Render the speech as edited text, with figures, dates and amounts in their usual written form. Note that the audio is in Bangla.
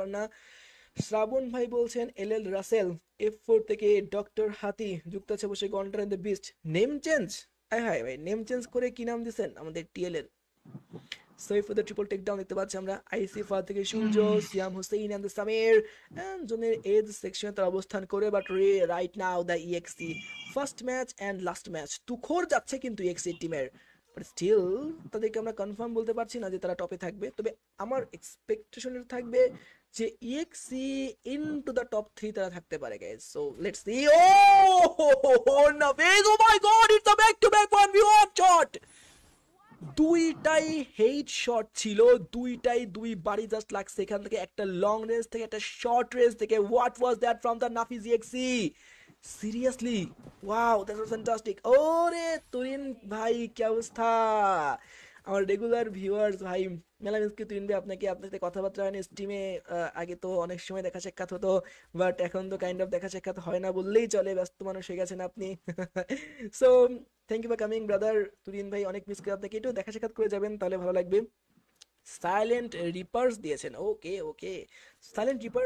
না। শ্রাবণ ভাই বলছেন এল রাসেল, F4 থেকে ডক্টর হাতি যুক্ত আছে বসে গন্টার and the beast. Name change, হায় হায় ভাই, নেম চেঞ্জ করে কি নাম দিছেন আমাদের টিএল এর। সই ফর দ্য ট্রিপল টেকডাউন দেখতে পাচ্ছি আমরা। আইসি ফা থেকে Surya, Siam Hossain and the Samir and জোনের এজ সেকশনে তার অবস্থান করে, বাট রাইট নাও দ্য ইএক্সি first match and last match তুখোর যাচ্ছে কিন্তু ইএক্সি টিমের, বাট স্টিল তাদেরকে আমরা কনফার্ম বলতে পারছি না যে তারা টপে থাকবে। তবে আমার এক্সপেকটেশনের থাকবে যে ইএক্সি ইনটু দ্য টপ 3 তারা থাকতে পারে guys. So let's see. Oh নাভেজ, oh my God, it's a back to back 1v1 shot. দুইটাই হেড শট ছিল, দুইটাই দুই বাড়ি জাস্ট লাগছে এখান থেকে, একটা লং রেঞ্জ থেকে একটা শর্ট রেঞ্জ থেকে। What was that from the Nafiz এক্সি, seriously wow, that was fantastic. ওরে তুরিন ভাই কি অবস্থা, আমার রেগুলার ভিউয়ার্স ভাই, মেলামিনস্কি তুরিন ভাই, আপনাকে আপনার সাথে কথাবার্তা হয় না স্টিমে। আগে তো অনেক সময় দেখা সাক্ষাৎ হতো, বাট এখন তো কাইন্ড অফ দেখা সাক্ষাৎ হয় না বললেই চলে, ব্যস্ত মানুষ হয়ে গেছেন আপনি। So thank you for coming brother Turin ভাই, অনেক মিস করে আপনাকে, একটু দেখা সাক্ষাৎ করে যাবেন তাহলে ভালো লাগবে। সাইলেন্ট রিপার্স দিয়েছেন, ওকে ওকে। Silent reaper